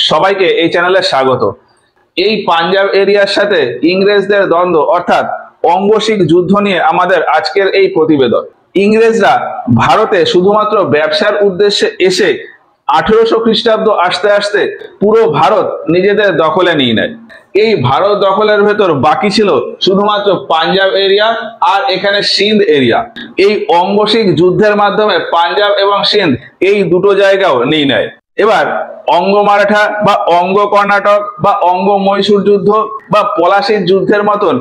সবাইকে এই চ্যানেলে স্বাগত। এই পাঞ্জাব এরিয়ার সাথে ইংরেজদের দ্বন্দ্ব অর্থাৎ অঙ্গশিক যুদ্ধ নিয়ে আমাদের আজকের এই প্রতিবেদন। ইংরেজরা ভারতে শুধুমাত্র ব্যবসার উদ্দেশ্যে এসে 1800 খ্রিস্টাব্দ আসতে আসতে পুরো ভারত নিজেদের দখলে নিয়ে নেয়। এই ভারত দখলের ভেতর বাকি ছিল শুধুমাত্র পাঞ্জাব এরিয়া আর এখানে সিন্ধ এরিয়া। এই অঙ্গশিক যুদ্ধের মাধ্যমে পাঞ্জাব এবং সিন্ধ এই দুটো জায়গাও নিয়ে নেয়। এবার অঙ্গ মারাঠা বা অঙ্গ কর্ণাটক বা অঙ্গ মহীশূর যুদ্ধ বা পলাশীর যুদ্ধের মতন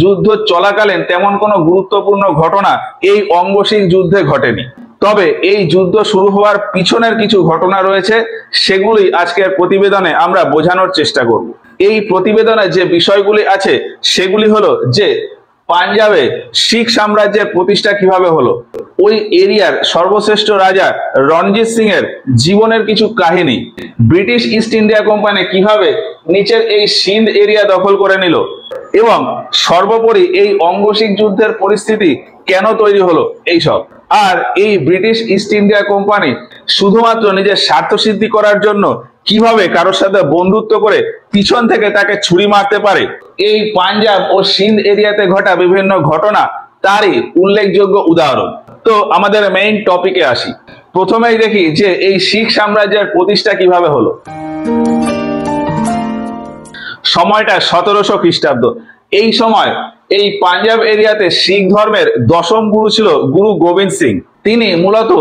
যুদ্ধ চলাকালীন তেমন কোনো গুরুত্বপূর্ণ ঘটনা এই অঙ্গশিক যুদ্ধে ঘটেনি। তবে এই যুদ্ধ শুরু হওয়ার পিছনের কিছু ঘটনা রয়েছে, সেগুলি আজকের প্রতিবেদনে আমরা বোঝানোর চেষ্টা করব। এই প্রতিবেদনে যে বিষয়গুলি আছে সেগুলি হলো যে পাঞ্জাবে শিখ সাম্রাজ্যের প্রতিষ্ঠা কিভাবে হলো, ওই এরিয়ার সর্বশ্রেষ্ঠ রাজা রণজিৎ সিং এর জীবনের কিছু কাহিনী, ব্রিটিশ ইস্ট ইন্ডিয়া কোম্পানি কিভাবে নিচের এই সিন্ধ এরিয়া দখল করে নিল, এবং সর্বোপরি এই অঙ্গশিক যুদ্ধের পরিস্থিতি কেন তৈরি হলো এইসব। আর এই ব্রিটিশ ইস্ট ইন্ডিয়া কোম্পানি শুধুমাত্র নিজের স্বার্থ সিদ্ধি করার জন্য কিভাবে কারোর সাথে বন্ধুত্ব করে পিছন থেকে তাকে ছুরি মারতে পারে, এই পাঞ্জাব ও সিন্ধ এরিয়াতে ঘটা বিভিন্ন ঘটনা তারই উল্লেখযোগ্য উদাহরণ। তো আমাদের মেইন টপিকে আসি। প্রথমেই দেখি যে এই শিখ সাম্রাজ্যের প্রতিষ্ঠা কিভাবে হলো। সময়টা 1700 খ্রিস্টাব্দ। এই সময় এই পাঞ্জাব এরিয়াতে শিখ ধর্মের দশম গুরু ছিল গুরু গোবিন্দ সিং। তিনি মূলত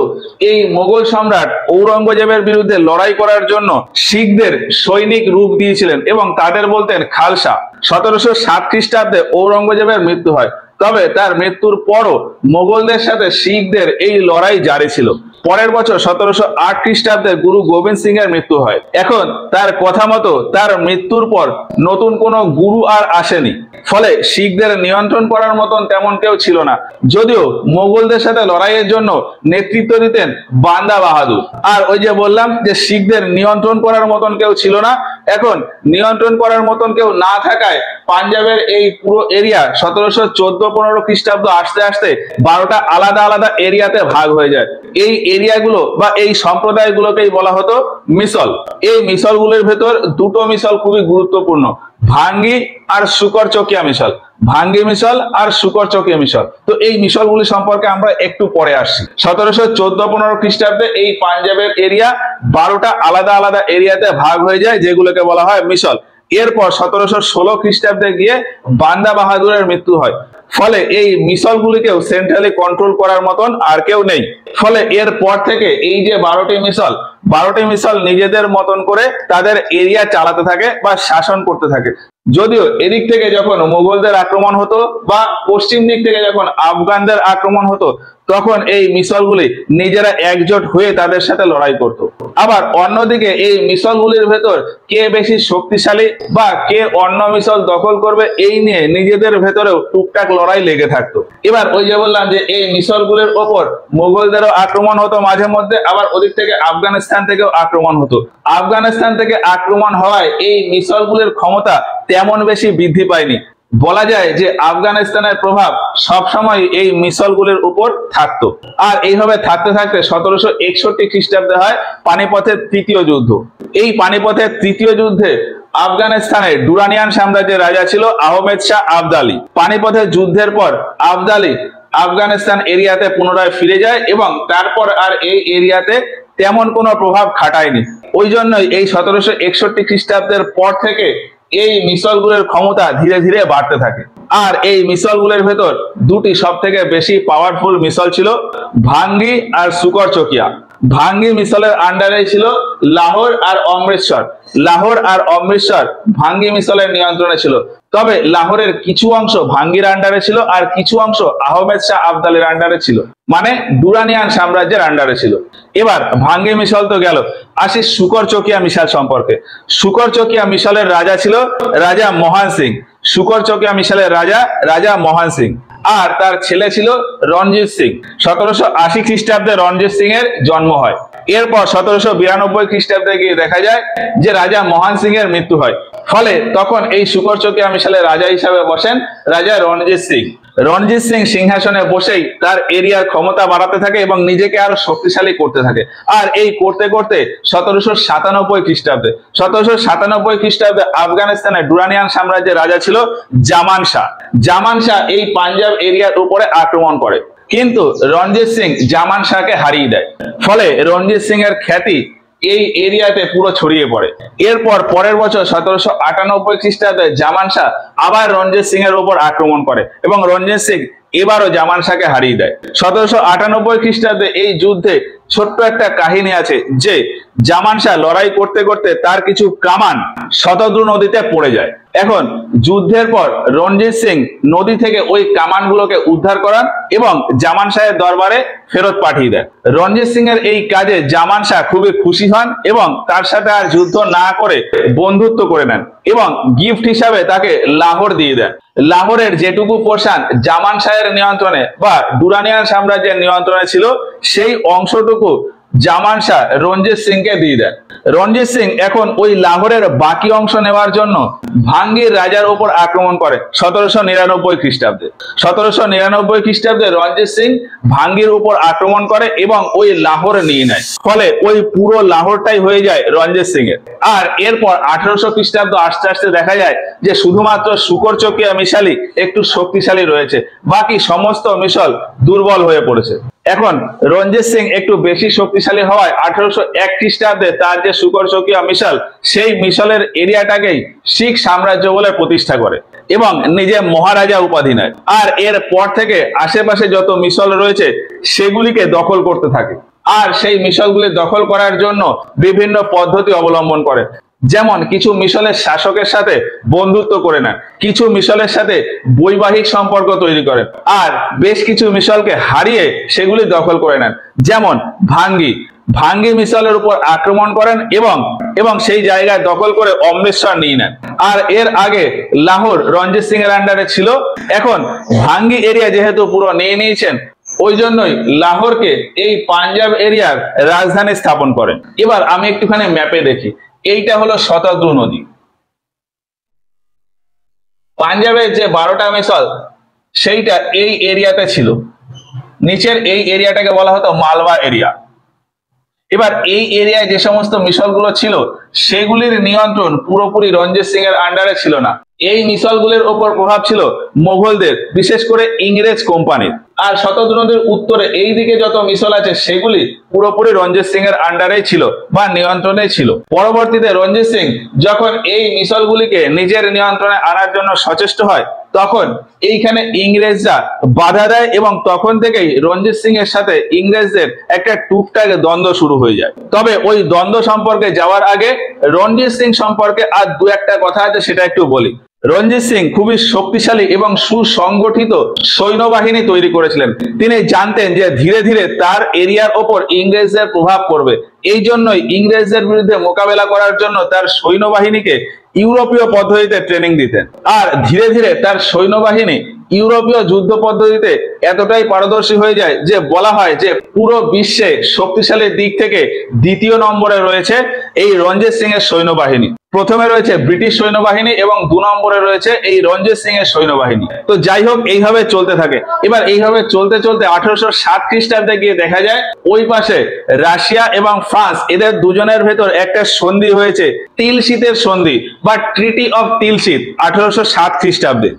এই মোগল সম্রাট ঔরঙ্গজেবের বিরুদ্ধে লড়াই করার জন্য শিখদের সৈনিক রূপ দিয়েছিলেন এবং তাদের বলতেন খালসা। 1707 খ্রিস্টাব্দে ঔরঙ্গজেবের মৃত্যু হয়, তবে তার মৃত্যুর পরও মোগলদের সাথে শিখদের এই লড়াই জারি ছিল। পরের বছর 1708 খ্রিস্টাব্দে গুরু গোবিন্দ সিং এর মৃত্যু হয়। এখন তার কথা মতো তার মৃত্যুর পর নতুন কোনো গুরু আর আসেনি, ফলে শিখদের নিয়ন্ত্রণ করার মতন তেমন কেউ ছিল না। যদিও মোগলদের সাথে লড়াইয়ের জন্য নেতৃত্ব দিতেন বান্দা বাহাদুর। আর ওই যে বললাম যে শিখদের নিয়ন্ত্রণ করার মতন কেউ ছিল না। এখন নিয়ন্ত্রণ করার মতন কেউ না থাকায় পাঞ্জাবের এই পুরো এরিয়া 1714-15 খ্রিস্টাব্দ আসতে আসতে 12টা আলাদা আলাদা এরিয়াতে ভাগ হয়ে যায়। এই এরিয়াগুলো বা এই সম্প্রদায়গুলোকেই বলা হতো মিসল। এই মিসলগুলোর ভেতর দুটো মিসল খুবই গুরুত্বপূর্ণ, ভাঙ্গি আর শুকর চকিয়া মিসল। ভাঙ্গি মিসল আর শুকর চকিয়া মিসল। তো এই মিসলগুলি সম্পর্কে আমরা একটু পরে আসছি। 1714-15 খ্রিস্টাব্দে এই পাঞ্জাবের এরিয়া 12টা আলাদা আলাদা এরিয়াতে ভাগ হয়ে যায়, যেগুলোকে বলা হয় মিসল। এরপর 1716 খ্রিস্টাব্দে গিয়ে বান্দা বাহাদুরের মৃত্যু হয়, ফলে এই মিসলগুলিকেও সেন্ট্রালি কন্ট্রোল করার মতন আর কেউ নেই। ফলে এর পর থেকে এই যে 12টি মিসল নিজেদের মতন করে তাদের এরিয়া চালাতে থাকে বা শাসন করতে থাকে। যদিও এদিক থেকে যখন মোগলদের আক্রমণ হতো বা পশ্চিম দিক থেকে যখন আফগানদের আক্রমণ হতো, তখন এই মিসলগুলি নিজেরা একজোট হয়ে তাদের সাথে লড়াই করত। আবার অন্যদিকে এই মিসলগুলির ভেতর কে বেশি শক্তিশালী বা কে অন্য মিসল দখল করবে এই নিয়ে নিজেদের ভেতরেও টুকটাক লড়াই লেগে থাকতো। এবার ওই যে বললাম যে এই মিসলগুলির ওপর মোগলদেরও আক্রমণ হতো মাঝে মধ্যে, আবার ওদিক থেকে আফগানিস্তান থেকেও আক্রমণ হতো। আফগানিস্তান থেকে আক্রমণ হওয়ায় এই মিসলগুলির ক্ষমতা তেমন বেশি বৃদ্ধি পায়নি। বলা যায় যে আফগানিস্তানের প্রভাব সবসময় এই মিসলগুলির উপর থাকতো। আর এইভাবে থাকতে থাকতে 1761 খ্রিস্টাব্দে হয় পানিপথের তৃতীয় যুদ্ধ। এই পানিপথের তৃতীয় যুদ্ধে আফগানিস্তানের দুরানিয়ান সাম্রাজ্যের রাজা ছিল আহমেদ শাহ আবদালি। পানিপথের যুদ্ধের পর আবদালি আফগানিস্তান এরিয়াতে পুনরায় ফিরে যায় এবং তারপর আর এই এরিয়াতে তেমন কোনো প্রভাব খাটায়নি। ওই জন্যই এই 1761 খ্রিস্টাব্দের পর থেকে এই মিসলগুলোর ক্ষমতা ধীরে ধীরে বাড়তে থাকে। আর এই মিসলগুলোর ভেতর দুটি সব থেকে বেশি পাওয়ারফুল মিসল ছিল, ভাঙ্গি আর শুকর চকিয়া। ভাঙ্গি মিসলের আন্ডারে ছিল লাহোর আর অমৃতসর। লাহোর আর অমৃতসর ভাঙ্গি মিসলের নিয়ন্ত্রণে ছিল, তবে লাহোরের কিছু অংশ ভাঙ্গির আন্ডারে ছিল আর কিছু অংশ আহমেদ শাহ আবদালির আন্ডারে ছিল, মানে দুরানিয়ান সাম্রাজ্যের আন্ডারে ছিল। এবার ভাঙ্গি মিসল তো গেল, আসি শুকর চকিয়া মিসাল সম্পর্কে। শুকর চকিয়া মিসলের রাজা ছিল রাজা মহান সিং। শুকর চকিয়া মিসালের রাজা মহান সিং আর তার ছেলে ছিল রণজিৎ সিং। 1780 খ্রিস্টাব্দে রণজিৎ সিং এর জন্ম হয়। এরপর 1792 খ্রিস্টাব্দে গিয়ে দেখা যায় যে রাজা মহান সিং এর মৃত্যু হয়। ফলে তখন এই শুকরচকিয়া মিসালে রাজা হিসাবে বসেন রাজা রণজিৎ সিং। রণজিৎ সিং সিংহাসনে বসেই তার এরিয়ার ক্ষমতা বাড়াতে থাকে এবং নিজেকে আরো শক্তিশালী করতে থাকে। আর এই করতে করতে 1797 খ্রিস্টাব্দে 1797 খ্রিস্টাব্দে আফগানিস্তানের দুরানিয়ান সাম্রাজ্যের রাজা ছিল জামান শাহ। জামান শাহ এই পাঞ্জাব এরিয়ার উপরে আক্রমণ করে, কিন্তু রণজিৎ সিং জামান শাহকে হারিয়ে দেয়। ফলে রণজিৎ সিং এর খ্যাতি এই এরিয়াতে পুরো ছড়িয়ে পড়ে। এরপর পরের বছর 1798 খ্রিস্টাব্দে জামান শাহ আবার রণজিৎ সিং এর উপর আক্রমণ করে এবং রণজিৎ সিং এবারও জামান শাহকে হারিয়ে দেয়। 1798 খ্রিস্টাব্দে এই যুদ্ধে ছোট্ট একটা কাহিনী আছে যে জামান শাহ লড়াই করতে করতে তার কিছু কামান শতদ্রু নদীতে পড়ে যায়। এখন যুদ্ধের পর রণজিৎ সিং নদী থেকে ওই কামানগুলোকে উদ্ধার করান এবং জামান শাহের দরবারে ফেরত পাঠিয়ে দেন। রণজিৎ সিং এর এই কাজে জামান শাহ খুবই খুশি হন এবং তার সাথে আর যুদ্ধ না করে বন্ধুত্ব করে নেন এবং গিফট হিসাবে তাকে লাহোর দিয়ে দেন। লাহোরের যেটুকু পোর্শন জামান শাহের নিয়ন্ত্রণে বা দুরানিয়ান সাম্রাজ্যের নিয়ন্ত্রণে ছিল, সেই অংশটুকু জামান শাহ রণজিৎ সিংকে দিয়ে দেন। রণজিৎ সিং এখন ওই লাহোরের বাকি অংশ নেওয়ার জন্য ভাঙ্গির রাজার উপর আক্রমণ করে 1799 খ্রিস্টাব্দে। 1799 খ্রিস্টাব্দে রণজিৎ সিং ভাঙ্গির উপর আক্রমণ করে এবং ওই লাহোর নিয়ে নেয়। ফলে ওই পুরো লাহোরটাই হয়ে যায় রণজিৎ সিং এর। আর এরপর 1800 খ্রিস্টাব্দ আস্তে আস্তে দেখা যায় যে শুধুমাত্র শুকরচকিয়া মিসালই একটু শক্তিশালী রয়েছে, বাকি সমস্ত মিশল দুর্বল হয়ে পড়েছে। এখন রণজিৎ সিং একটু বেশি শক্তিশালী হওয়ায় 1801 খ্রিস্টাব্দে তার যে শুকরচকিয়া মিশল, সেই মিশলের এরিয়াটাকেই শিখ সাম্রাজ্য বলে প্রতিষ্ঠা করে এবং নিজে মহারাজা উপাধি নেয়। আর এর পর থেকে আশেপাশে যত মিশল রয়েছে সেগুলিকে দখল করতে থাকে। আর সেই মিশলগুলি দখল করার জন্য বিভিন্ন পদ্ধতি অবলম্বন করে, যেমন কিছু মিশলের শাসকের সাথে বন্ধুত্ব করে নেন, কিছু মিশলের সাথে বৈবাহিক সম্পর্ক তৈরি করেন, আর বেশ কিছু মিশলকে হারিয়ে সেগুলি দখল করে নেন। যেমন ভাঙ্গি মিশলের উপর আক্রমণ করেন এবং সেই জায়গায় দখল করে অমৃতসর নিয়ে নেন। আর এর আগে লাহোর রণজিৎ সিং এর আন্ডারে ছিল। এখন ভাঙ্গি এরিয়া যেহেতু পুরো নিয়ে নিয়েছেন, ওই জন্যই লাহোরকে এই পাঞ্জাব এরিয়ার রাজধানী স্থাপন করেন। এবার আমি একটুখানি ম্যাপে দেখি, এইটা হলো শতদ্রু নদী। পাঞ্জাবের যে 12টা মিশল সেইটা এই এরিয়াতে ছিল। নিচের এই এরিয়াটাকে বলা হতো মালওয়া এরিয়া। এবার এই এরিয়ায় যে সমস্ত মিশলগুলো ছিল সেগুলির নিয়ন্ত্রণ পুরোপুরি রণজিৎ সিং এর আন্ডারে ছিল না। এই মিশলগুলির উপর প্রভাব ছিল মোগলদের, বিশেষ করে ইংরেজ কোম্পানির। আর শতদ্রু নদীর উত্তরে এই দিকে যত মিশল আছে সেগুলি পুরোপুরি রণজিৎ সিং এর আন্ডারেই ছিল বা নিয়ন্ত্রণে ছিল। পরবর্তীতে রণজিৎ সিং যখন এই মিশলগুলিকে নিজের নিয়ন্ত্রণে আনার জন্য সচেষ্ট হয়, তখন এইখানে ইংরেজরা বাধা দেয় এবং তখন থেকেই রণজিৎ সিং এর সাথে ইংরেজদের একটা টুকটাক দ্বন্দ্ব শুরু হয়ে যায়। তবে ওই দ্বন্দ্ব সম্পর্কে যাওয়ার আগে রণজিৎ সিং সম্পর্কে আর দু একটা কথা আছে, সেটা একটু বলি। রণজিৎ সিং খুবই শক্তিশালী এবং সুসংগঠিত সৈন্যবাহিনী তৈরি করেছিলেন। তিনি জানতেন যে ধীরে ধীরে তার এরিয়ার ওপর ইংরেজদের প্রভাব পড়বে। এই জন্যই ইংরেজদের বিরুদ্ধে মোকাবেলা করার জন্য তার সৈন্যবাহিনীকে ইউরোপীয় পদ্ধতিতে ট্রেনিং দিতেন। আর ধীরে ধীরে তার সৈন্যবাহিনী ইউরোপীয় যুদ্ধ পদ্ধতিতে এতটাই পারদর্শী হয়ে যায় যে বলা হয় যে পুরো বিশ্বে শক্তিশালী দিক থেকে দ্বিতীয় নম্বরে রয়েছে এই রণজিৎ সিং এর সৈন্যবাহিনী। প্রথমে রয়েছে ব্রিটিশ সৈন্যবাহিনী এবং 2 নম্বরে রয়েছে এই রণজিৎ সিং এর সৈন্যবাহিনী। তো যাই হোক, এইভাবে চলতে থাকে। এবার এইভাবে চলতে চলতে 1807 খ্রিস্টাব্দে গিয়ে দেখা যায় ওই পাশে রাশিয়া এবং ফ্রান্স, এদের দুজনের ভেতর একটা সন্ধি হয়েছে, তিলশিতের সন্ধি বা ট্রিটি অফ তিলশিত 1807 খ্রিস্টাব্দে।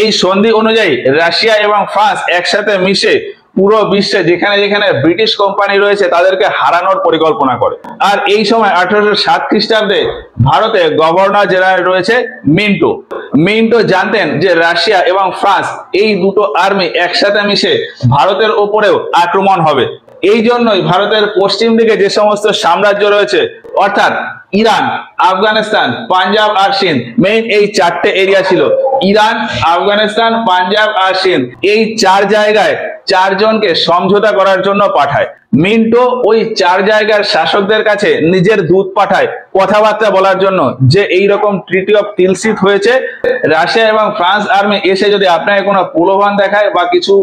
এই সন্ধি অনুযায়ী রাশিয়া এবং ফ্রান্স একসাথে মিশে পুরো বিশ্বে যেখানে যেখানে ব্রিটিশ কোম্পানি রয়েছে তাদেরকে হারানোর পরিকল্পনা করে। আর এই সময় 1807 খ্রিস্টাব্দে ভারতে গভর্নর জেনারেল রয়েছে মিন্টো জানতেন যে রাশিয়া এবং ফ্রান্স এই দুটো আর্মি একসাথে মিশে ভারতের উপরেও আক্রমণ হবে। এই জন্যই ভারতের পশ্চিম দিকে যে সমস্ত সাম্রাজ্য রয়েছে, অর্থাৎ ইরান, আফগানিস্তান, পাঞ্জাব আর সিন্ধ, মেইন এই 4টে এরিয়া ছিল। ইরান, আফগানিস্তান, পাঞ্জাব আর সিন্ধ, এই 4 জায়গায় 4 জনকে সমঝোতা করার জন্য পাঠায়। মিন্টো ওই 4 জায়গার শাসকদের কাছে নিজের দূত পাঠায় কথাবার্তা বলার জন্য যে এই রকম ট্রিটি অফ তিলশিত হয়েছে। রাশিয়া এবং ফ্রান্স আর্মি এসে যদি আপনাকে কোনো প্রলোভন দেখায় বা কিছু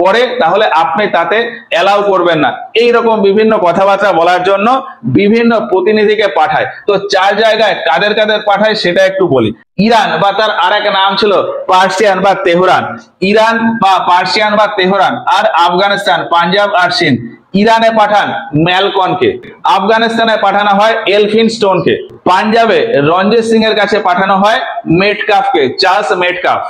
করে তাহলে আপনি তাতে এলাও করবেন না। এইরকম বিভিন্ন কথাবার্তা বলার জন্য বিভিন্ন প্রতিনিধিকে পাঠায়। তো 4 জায়গায় কাদের কাদের পাঠায় সেটা একটু বলি। ইরান বা তার আরেক নাম ছিল পার্সিয়ান বা তেহরান, ইরান বা পার্সিয়ান বা তেহরান, আর আফগানিস্তান, পাঞ্জাব আর সিন্ধ। ইরানে পাঠান ম্যালকনকে, আফগানিস্তানে পাঠানো হয় এলফিনস্টোনকে, পাঞ্জাবে রঞ্জিত সিং এর কাছে পাঠানো হয় মেটকাফকে, চার্লস মেটকাফ,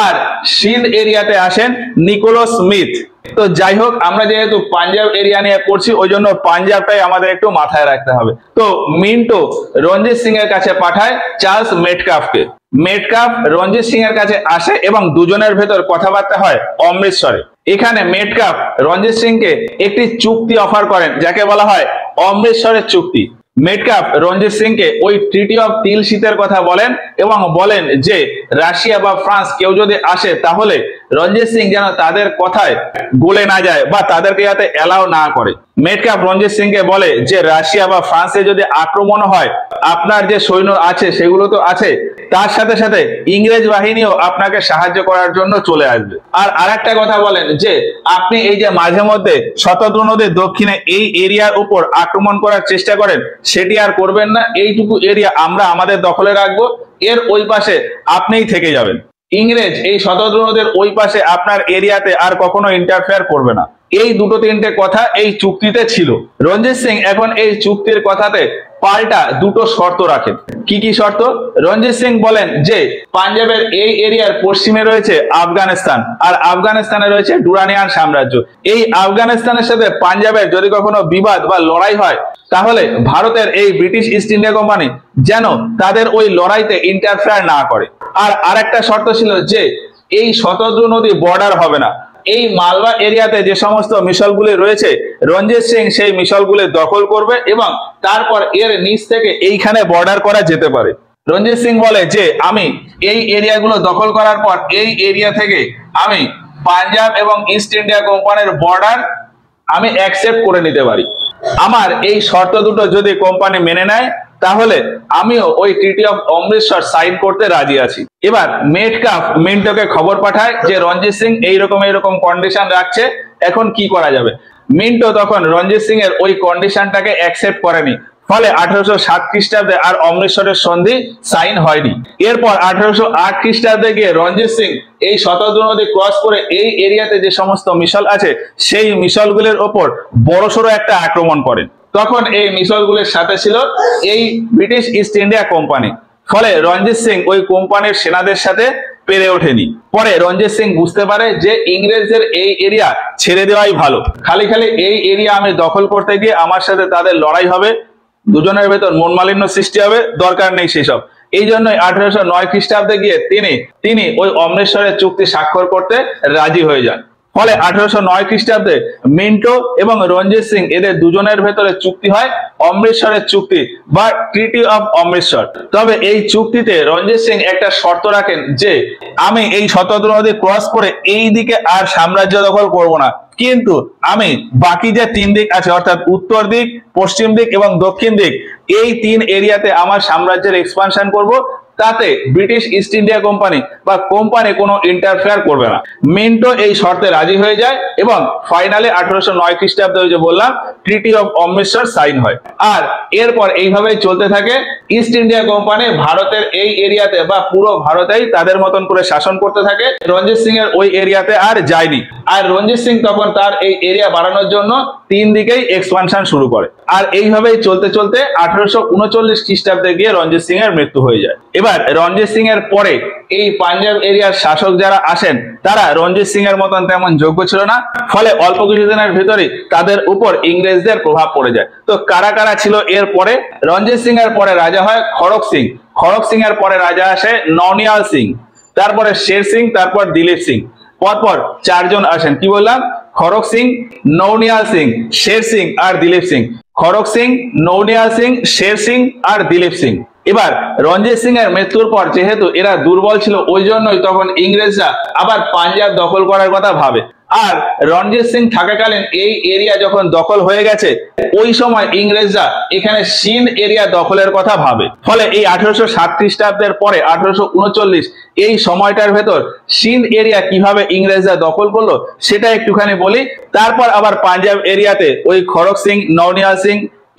আর সিন্ধ এরিয়াতে আসেন নিকোলাস স্মিথ। তো যাই হোক, আমরা যেহেতু পাঞ্জাব এরিয়া নিয়ে পড়ছি ওই জন্য পাঞ্জাবটাই আমাদের একটু মাথায় রাখতে হবে। তো মিন্টো রঞ্জিত সিং এর কাছে পাঠায় চার্লস মেটকাফকে, মেটকাফ রঞ্জিত সিং এর কাছে আসে এবং দুজনের ভেতর কথাবার্তা হয় অমৃতসরে। এখানে মেটকাফ রঞ্জিত সিংকে একটি চুক্তি অফার করেন যাকে বলা হয় অমৃতসরের চুক্তি। মেটকাফ রঞ্জিত সিংকে ওই ট্রিটি অফ তিলশিতের কথা বলেন এবং বলেন যে রাশিয়া বা ফ্রান্স কেউ যদি আসে তাহলে রঞ্জিত সিং যেন তাদের কথায় গলে না যায় বা তাদেরকে যাতে এলাও না করে। মেটকাফ রঞ্জিত সিংকে বলে যে রাশিয়া বা ফ্রান্সে যদি আক্রমণ হয় আপনার যে সৈন্য আছে সেগুলো তো আছে, তার সাথে সাথে ইংরেজ বাহিনীও আপনাকে সাহায্য করার জন্য চলে আসবে। আর আরেকটা কথা বলেন যে আপনি এই যে মাঝে মধ্যে শতদ্রু নদীর দক্ষিণে এই এরিয়ার উপর আক্রমণ করার চেষ্টা করেন সেটি আর করবেন না, এইটুকু এরিয়া আমরা আমাদের দখলে রাখবো, এর ওই পাশে আপনিই থেকে যাবেন। ইংরেজ এই শতদ্রু নদীর ওই পাশে আপনার এরিয়াতে আর কখনো ইন্টারফেয়ার করবে না। এই দুটো তিনটে কথা এই চুক্তিতে ছিল। রঞ্জিত সিং এখন এই চুক্তির কথাতে পাল্টা দুটো শর্ত রাখেন। কি কি শর্ত? রঞ্জিত সিং বলেন যে পাঞ্জাবের এই এরিয়ার পশ্চিমে রয়েছে আফগানিস্তান আর আফগানিস্তানে রয়েছে ডুরানিয়ান সাম্রাজ্য। এই আফগানিস্তানের সাথে পাঞ্জাবের যদি কখনো বিবাদ বা লড়াই হয় তাহলে ভারতের এই ব্রিটিশ ইস্ট ইন্ডিয়া কোম্পানি যেন তাদের ওই লড়াইতে ইন্টারফেয়ার না করে। আর আরেকটা শর্ত ছিল যে এই শতদ্রু নদী বর্ডার হবে না। এই মালবা এরিয়াতে যে সমস্ত মিশলগুলি রয়েছে রঞ্জিত সিং সেই মিশলগুলি দখল করবে এবং তারপর এর নিচ থেকে এইখানে বর্ডার করা যেতে পারে। রঞ্জিত সিং বলে যে আমি এই এরিয়াগুলো দখল করার পর এই এরিয়া থেকে আমি পাঞ্জাব এবং ইস্ট ইন্ডিয়া কোম্পানির বর্ডার আমি অ্যাকসেপ্ট করে নিতে পারি। আমার এই শর্ত দুটো যদি কোম্পানি মেনে নেয় তাহলে আমিও ওই ট্রিটি অফ অমৃতসর সাইন করতে রাজি আছি। এবার মেটকাফ মিন্টোকে খবর পাঠায় যে রঞ্জিত সিং এইরকম কন্ডিশন রাখছে, এখন কি করা যাবে। মিন্টো তখন রঞ্জিত সিং এর ওই কন্ডিশনটাকে অ্যাকসেপ্ট করেনি, ফলে 1807 খ্রিস্টাব্দে আর অমৃতসরের সন্ধি সাইন হয়নি। এরপর 1808 খ্রিস্টাব্দে গিয়ে রঞ্জিত সিং এই শতদ্রু নদী ক্রস করে এই এরিয়াতে যে সমস্ত মিশল আছে সেই মিশলগুলির ওপর বড়সড় একটা আক্রমণ করেন। তখন এই মিশলগুলির সাথে ছিল এই ব্রিটিশ ইস্ট ইন্ডিয়া কোম্পানি, ফলে রঞ্জিত সিং ওই কোম্পানির সেনাদের সাথে পেরে ওঠেনি। পরে রঞ্জিত সিং বুঝতে পারে যে ইংরেজদের এই এরিয়া ছেড়ে দেওয়াই ভালো, খালি খালি এই এরিয়া আমি দখল করতে গিয়ে আমার সাথে তাদের লড়াই হবে, দুজনের ভেতর মনমালিন্য সৃষ্টি হবে, দরকার নেই সেসব। এই জন্যই 1809 খ্রিস্টাব্দে গিয়ে তিনি ওই অমৃতসরের চুক্তি স্বাক্ষর করতে রাজি হয়ে যান। ফলে 1809 খ্রিস্টাব্দে মিন্টো এবং রঞ্জিত সিং এদের দুজনের ভেতরে চুক্তি হয় অমৃতসরের চুক্তি বা ট্রিটি অফ অমৃতসর। তবে এই চুক্তিতে রঞ্জিত সিং একটা শর্ত রাখেন যে আমি এই শতদ্রু নদী ক্রস করে এই দিকে আর সাম্রাজ্য দখল করব না, কিন্তু আমি বাকি যে 3 দিক আছে অর্থাৎ উত্তর দিক, পশ্চিম দিক এবং দক্ষিণ দিক এই 3 এরিয়াতে আমার সাম্রাজ্যের এক্সপানশন করব, তাতে ব্রিটিশ ইস্ট ইন্ডিয়া কোম্পানি বা কোম্পানি কোনো ইন্টারফেয়ার করবে না। মিন্টো এই শর্তে রাজি হয়ে যায় এবং ফাইনালি 1809 খ্রিস্টাব্দে ওই যে বললাম ট্রিটি অফ অমৃতসর সাইন হয়। আর এরপর এইভাবেই চলতে থাকে। ইস্ট ইন্ডিয়া কোম্পানি ভারতের এই এরিয়াতে বা পুরো ভারতেই তাদের মতন করে শাসন করতে থাকে। রঞ্জিত সিং এর ওই এরিয়াতে আর যায়নি। আর রঞ্জিত সিং তখন তার এই এরিয়া বাড়ানোর জন্য 3 দিকেই এক্সপানশন শুরু করে। আর এইভাবেই চলতে চলতে 1839 খ্রিস্টাব্দে গিয়ে রঞ্জিত সিং এর মৃত্যু হয়ে যায়। এবার রঞ্জিত সিং এর পরে এই পাঞ্জাব এরিয়ার শাসক যারা আসেন তারা রঞ্জিত সিং এর মতন তেমন যোগ্য ছিল না, ফলে অল্প কিছুদিনের ভিতরেই তাদের উপর ইংরেজদের প্রভাব পড়ে যায়। তো কারা কারা ছিল এর পরে? রঞ্জিত সিং এর পরে রাজা হয় খড়ক সিং, খড়ক সিং এর পরে রাজা আসে নওনিয়াল সিং, তারপরে শের সিং, তারপর দিলীপ সিং। পরপর 4 জন আসেন। কি বললাম? খড়ক সিং, নওনিয়াল সিং, শের সিং আর দিলীপ সিং। খড়ক সিং, নওনিয়াল সিং, শের সিং আর দিলীপ সিং। এবার রঞ্জিত সিং এর মৃত্যুর পর যেহেতু এরা দুর্বল ছিল ওই জন্যই তখন ইংরেজরা আবার পাঞ্জাব দখল করার কথা ভাবে। আর রণজিৎ সিং থাকাকালীন এই এরিয়া যখন দখল হয়ে গেছে, ওই সময় ইংরেজরা এখানে সিন্ধ এরিয়া দখলের কথা ভাবে। ফলে এই 1807 খ্রিস্টাব্দের পরে 1839 এই সময়টার ভেতর সিন্ধ এরিয়া কিভাবে ইংরেজরা দখল করলো সেটা একটুখানি বলি। তারপর আবার পাঞ্জাব এরিয়াতে ওই খড়ক সিং, নওনিয়াল সিং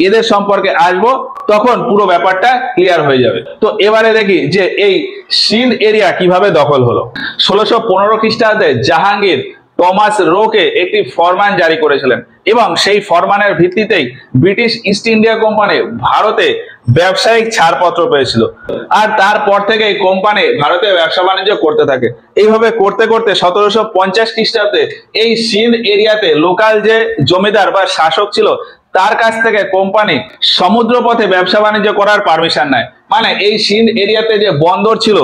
এদের সম্পর্কে আসবো, তখন পুরো ব্যাপারটা ক্লিয়ার হয়ে যাবে। তো এবারে দেখি যে এই সিন্ধ এরিয়া কিভাবে দখল হলো। 1615 খ্রিস্টাব্দে জাহাঙ্গীর টমাস রোকে একটি ফরমান জারি করেছিলেন এবং সেই ফরমানের ভিত্তিতেই ব্রিটিশ ইস্ট ইন্ডিয়া কোম্পানি ভারতে ব্যবসায়িক ছাড়পত্র পেয়েছিল। আর তারপর থেকে কোম্পানি ভারতে ব্যবসা বাণিজ্য করতে থাকে। এইভাবে করতে করতে 1750 খ্রিস্টাব্দে এই সিন্ধ এরিয়াতে লোকাল যে জমিদার বা শাসক ছিল তার কাছ থেকে কোম্পানি সমুদ্রপথে ব্যবসা বাণিজ্য করার পারমিশন নেয়। মানে এই সিন্ধ এরিয়াতে যে বন্দর ছিল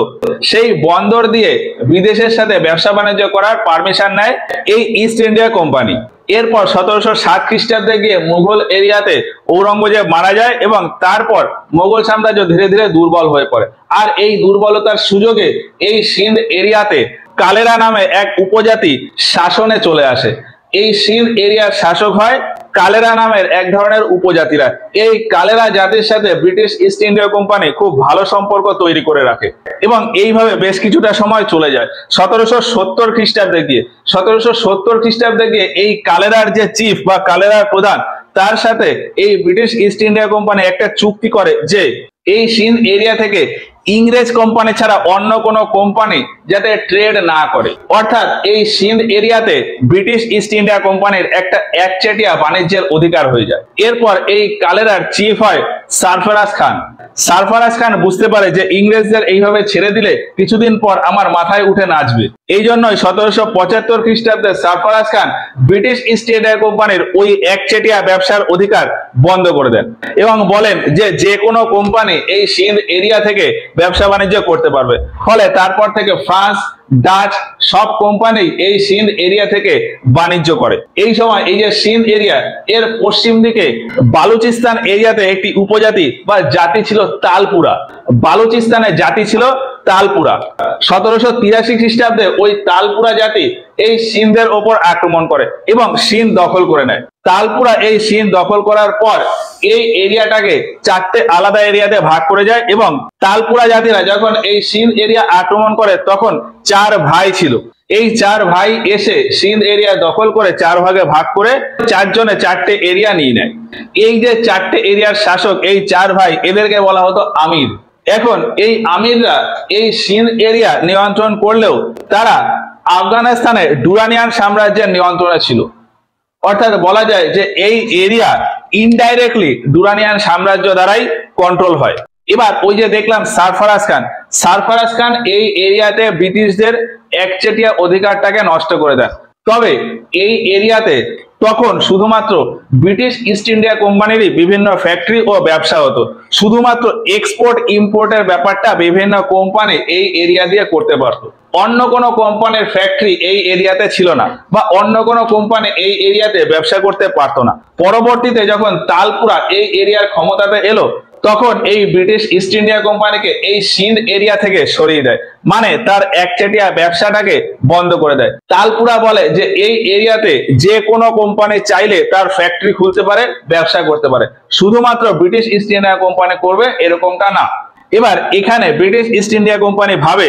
সেই বন্দর দিয়ে বিদেশের সাথে ব্যবসা বাণিজ্য করার পারমিশন নেয় এই ইস্ট ইন্ডিয়া কোম্পানি। এরপর 1707 খ্রিস্টাব্দে গিয়ে মুঘল এরিয়াতে ঔরঙ্গজেব মারা যায় এবং তারপর মোগল সাম্রাজ্য ধীরে ধীরে দুর্বল হয়ে পড়ে। আর এই দুর্বলতার সুযোগে এই সিন্ধ এরিয়াতে কালেরা নামে এক উপজাতি শাসনে চলে আসে। এই সিন্ধ এরিয়ার শাসক হয় কালেরা নামের এক ধরনের উপজাতিরা। এই কালেরা জাতির সাথে ব্রিটিশ ইস্ট ইন্ডিয়া কোম্পানি খুব ভালো সম্পর্ক তৈরি করে রাখে এবং এইভাবে বেশ কিছুটা সময় চলে যায়। 1770 খ্রিস্টাব্দে গিয়ে এই কালেরার যে চিফ বা কালেরার প্রধান তার সাথে এই ব্রিটিশ ইস্ট ইন্ডিয়া কোম্পানি একটা চুক্তি করে যে এই সিন্ধ এরিয়া থেকে ইংরেজ কোম্পানি ছাড়া অন্য কোনো কোম্পানি যাতে ট্রেড না করে। অর্থাৎ এই সিন্ধ এরিয়াতে ব্রিটিশ ইস্ট ইন্ডিয়া কোম্পানির একটা একচেটিয়া বাণিজ্যের অধিকার হয়ে যায়। এরপর এই কালেরার চিফ হয় সারফরাজ খান। সারফরাজ খান বুঝতে পারে যে ইংরেজদের এইভাবে ছেড়ে দিলে কিছুদিন পর আমার মাথায় উঠে নাচবে। এই জন্যই 1775 খ্রিস্টাব্দে সারফরাজ খান ব্রিটিশ ইস্ট ইন্ডিয়া কোম্পানির ওই একচেটিয়া ব্যবসার অধিকার বন্ধ করে দেন এবং বলেন যে যে কোনো কোম্পানি এই সিন্ধ এরিয়া থেকে ব্যবসা বাণিজ্য করতে পারবে। ফলে তারপর থেকে ফ্রান্স, ডাচ সব কোম্পানি এই সিন্ধ এরিয়া থেকে বাণিজ্য করে। এই সময় এই যে সিন্ধ এরিয়া এর পশ্চিম দিকে বালুচিস্তান এরিয়াতে একটি উপজাতি বা জাতি ছিল তালপুরা। বালুচিস্তানের জাতি ছিল তালপুরা। 1783 খ্রিস্টাব্দে ওই তালপুরা জাতি এই সিন্ধের ওপর আক্রমণ করে এবং সিন্ধ দখল করে নেয়। তালপুরা এই সিন্ধ দখল করার পর এই এরিয়াটাকে 4টে আলাদা এরিয়াতে ভাগ করে যায় এবং তালপুরা জাতিরা যখন এই সিন্ধ এরিয়া আক্রমণ করে তখন 4 ভাই ছিল। এই 4 ভাই এসে সিন্ধ এরিয়া দখল করে 4 ভাগে ভাগ করে 4 জনে 4টে এরিয়া নিয়ে নেয়। এই যে 4টে এরিয়ার শাসক এই 4 ভাই এদেরকে বলা হতো আমির। এখন এই আমিররা এই সিন্ধ এরিয়া নিয়ন্ত্রণ করলেও তারা আফগানিস্তানের ডুরানিয়ান সাম্রাজ্যের নিয়ন্ত্রণে ছিল। অর্থাৎ বলা যায় যে এই এরিয়া ইনডাইরেক্টলি ডুরানিয়ান সাম্রাজ্য দ্বারাই কন্ট্রোল হয়। এবার ওই যে দেখলাম সারফরাজ খান এই এরিয়াতে ব্রিটিশদের একচেটিয়া অধিকারটাকে নষ্ট করে দেন। তবে এই এরিয়াতে তখন শুধুমাত্র ব্রিটিশ ইস্ট ইন্ডিয়া কোম্পানিরই বিভিন্ন ফ্যাক্টরি ও ব্যবসা হতো। শুধুমাত্র এক্সপোর্ট ইম্পোর্টের ব্যাপারটা বিভিন্ন কোম্পানি এই এরিয়া দিয়ে করতে পারতো। অন্য কোনো কোম্পানির ফ্যাক্টরি এই এরিয়াতে ছিল না বা অন্য কোনো কোম্পানি এই এরিয়াতে ব্যবসা করতে পারতো না। পরবর্তীতে যখন তালপুরা এই এরিয়ার ক্ষমতাতে এলো তখন এই ব্রিটিশ ইস্ট ইন্ডিয়া কোম্পানিকে এই সিন্ধ এরিয়া থেকে সরিয়ে দেয়, মানে তার একচেটিয়া ব্যবসাটাকে বন্ধ করে দেয়। তালপুরা বলে যে এই এরিয়াতে যে কোনো কোম্পানি চাইলে তার ফ্যাক্টরি খুলতে পারে, ব্যবসা করতে পারে, শুধুমাত্র ব্রিটিশ ইস্ট ইন্ডিয়া কোম্পানি করবে এরকমটা না। এবার এখানে ব্রিটিশ ইস্ট ইন্ডিয়া কোম্পানি ভাবে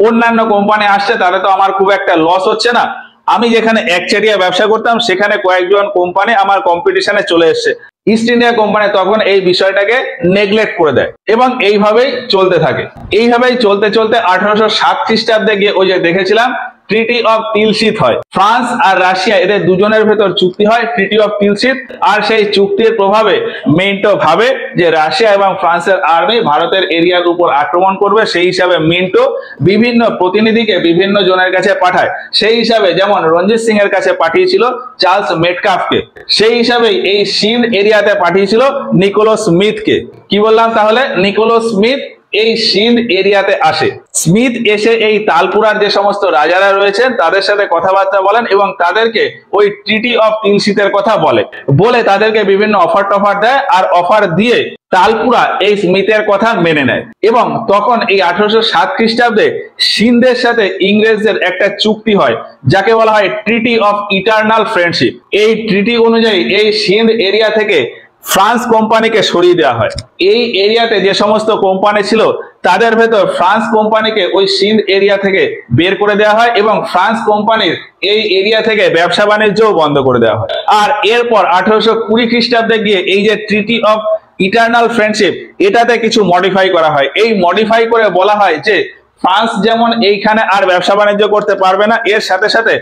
অন্যান্য কোম্পানি আসছে তাহলে তো আমার খুব একটা লস হচ্ছে না, আমি যেখানে একচেটিয়া ব্যবসা করতাম সেখানে কয়েকজন কোম্পানি আমার কম্পিটিশনে চলে এসছে। ইস্ট ইন্ডিয়া কোম্পানি তখন এই বিষয়টাকে নেগলেক্ট করে দেয় এবং এইভাবেই চলতে থাকে। এইভাবেই চলতে চলতে 1807 খ্রিস্টাব্দে গিয়ে ওই যে দেখেছিলাম ট্রিটি অফ তিলশিত হয়। ফ্রান্স আর রাশিয়া এদের দুজনের ভেতর চুক্তি হয় ট্রিটি অফ তিলশিত। আর সেই চুক্তির প্রভাবে মিন্টো ভাবে যে রাশিয়া এবং ফ্রান্সের আর্মি ভারতের এরিয়ার উপর আক্রমণ করবে। সেই হিসাবে মিন্টো বিভিন্ন প্রতিনিধিকে বিভিন্ন জনের কাছে পাঠায়। সেই হিসাবে যেমন রঞ্জিত সিং এর কাছে পাঠিয়েছিল চার্লস মেটকাফকে, সেই হিসাবেই এই সিন্ধ এরিয়াতে পাঠিয়েছিল নিকোলাস স্মিথকে। কি বললাম তাহলে? নিকোলাস স্মিথ এই সিন্ধ এরিয়াতে আসে। স্মিথ এসে এই তালপুরার যে সমস্ত রাজারা রয়েছেন তাদের সাথে কথাবার্তা বলেন এবং তাদেরকে ওই ট্রিটি অফ তিলশিতের কথা বলে তাদেরকে বিভিন্ন অফার টফার দেয়, আর অফার দিয়ে তালপুরা এই স্মিথের কথা মেনে নেয়। এবং তখন এই 1807 খ্রিস্টাব্দে সিন্ধের সাথে ইংরেজদের একটা চুক্তি হয় যাকে বলা হয় ট্রিটি অফ ইটারনাল ফ্রেন্ডশিপ। এই ট্রিটি অনুযায়ী এই সিন্ধ এরিয়া থেকে ফ্রান্স কোম্পানিকে সরিয়ে দেওয়া হয়। এই এরিয়াতে যে সমস্ত কোম্পানি ছিল তাদের ভেতর ফ্রান্স কোম্পানিকে ওই সিন্ধ এরিয়া থেকে বের করে দেওয়া হয় এবং ফ্রান্স কোম্পানির এই এরিয়া থেকে ব্যবসা বাণিজ্যও বন্ধ করে দেওয়া হয়। আর এরপর 1820 খ্রিস্টাব্দে গিয়ে এই যে ট্রিটি অফ ইটারনাল ফ্রেন্ডশিপ এটাতে কিছু মডিফাই করা হয়। এই মডিফাই করে বলা হয় যে ফ্রান্স যেমন এইখানে আর ব্যবসা বাণিজ্য করতে পারবে না, এর সাথে সাথে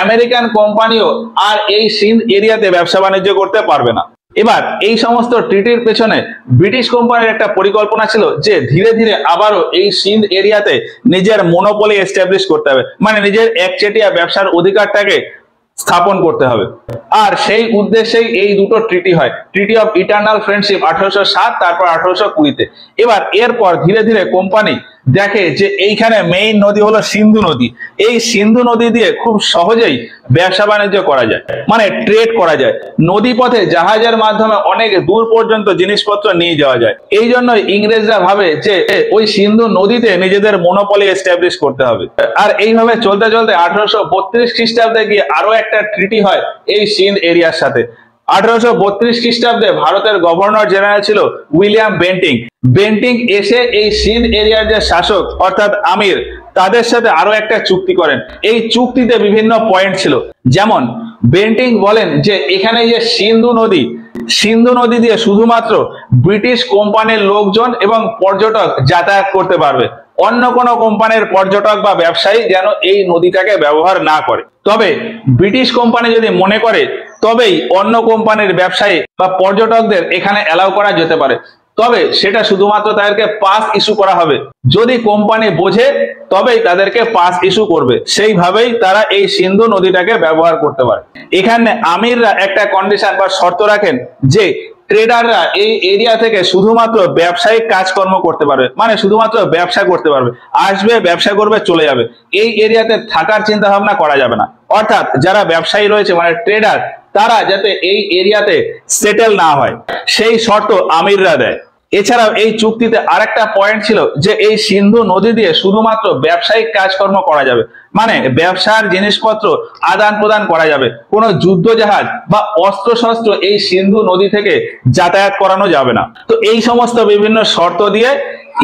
আমেরিকান কোম্পানিও আর এই সিন্ধ এরিয়াতে ব্যবসা বাণিজ্য করতে পারবে না। এবার এই সমস্ত ট্রিটির পেছনে ব্রিটিশ কোম্পানির একটা পরিকল্পনা ছিল যে ধীরে ধীরে আবারও এই সিন্ধ এরিয়াতে নিজের মনোপলি এস্টাবলিশ করতে হবে, মানে নিজের একচেটিয়া ব্যবসার অধিকারটাকে স্থাপন করতে হবে। আর সেই উদ্দেশ্যেই এই দুটো ট্রিটি হয়, ট্রিটি অফ ইটারনাল ফ্রেন্ডশিপ 1807, তারপর 1820-তে। এবার এরপর ধীরে ধীরে কোম্পানি দেখে যে এইখানে মেইন নদী হলো সিন্ধু নদী। এই সিন্ধু নদী দিয়ে খুব সহজেই ব্যবসা বাণিজ্য করা যায়, মানে ট্রেড করা যায়। নদী পথে জাহাজের মাধ্যমে অনেক দূর পর্যন্ত জিনিসপত্র নিয়ে যাওয়া যায়। এই জন্য ইংরেজরা ভাবে যে ওই সিন্ধু নদীতে নিজেদের মনোপলি এস্টাবলিশ করতে হবে। আর এইভাবে চলতে চলতে 1832 খ্রিস্টাব্দে গিয়ে আরো একটা ট্রিটি হয় এই সিন্ধ এরিয়ার সাথে। 1832 খ্রিস্টাব্দে ভারতের গভর্নর জেনারেল ছিল উইলিয়াম বেন্টিং। বেন্টিং এসে এই সিন্ধ এরিয়ার যে শাসক অর্থাৎ আমির তাদের সাথে আরো একটা চুক্তি করেন। এই চুক্তিতে বিভিন্ন পয়েন্ট ছিল, যেমন বেন্টিং বলেন যে এখানে যে সিন্ধু নদী দিয়ে শুধুমাত্র ব্রিটিশ কোম্পানির লোকজন এবং পর্যটক যাতায়াত করতে পারবে, অন্য কোনো কোম্পানির পর্যটক বা ব্যবসায়ী যেন এই নদীটাকে ব্যবহার না করে। তবে ব্রিটিশ কোম্পানি যদি মনে করে তবেই অন্য কোম্পানির ব্যবসায়ী বা পর্যটকদের এখানে অ্যালাউ করা যেতে পারে, তবে সেটা শুধুমাত্র তাদেরকে পাস ইস্যু করা হবে। যদি কোম্পানি বোঝে তবেই তাদেরকে পাস ইস্যু করবে, সেইভাবেই তারা এই সিন্ধু নদীটাকে ব্যবহার করতে পারে। এখানে আমিররা একটা কন্ডিশন বা শর্ত রাখেন যে ট্রেডাররা এই এরিয়া থেকে শুধুমাত্র ব্যবসায়িক কাজকর্ম করতে পারবে, মানে শুধুমাত্র ব্যবসা করতে পারবে, আসবে ব্যবসা করবে চলে যাবে। এই এরিয়াতে থাকার চিন্তা ভাবনা করা যাবে না। অর্থাৎ যারা ব্যবসায়ী রয়েছে মানে ট্রেডার, তারা যাতে এই এরিয়াতে সেটেল না হয় সেই শর্ত আমিররা দেয়। এছাড়াও এই চুক্তিতে আরেকটা পয়েন্ট ছিল যে এই সিন্ধু নদী দিয়ে শুধুমাত্র ব্যবসায়িক কাজকর্ম করা যাবে, মানে ব্যবসার জিনিসপত্র আদান প্রদান করা যাবে। কোনো যুদ্ধ জাহাজ বা অস্ত্র শস্ত্র এই সিন্ধু নদী থেকে যাতায়াত করানো যাবে না। তো এই সমস্ত বিভিন্ন শর্ত দিয়ে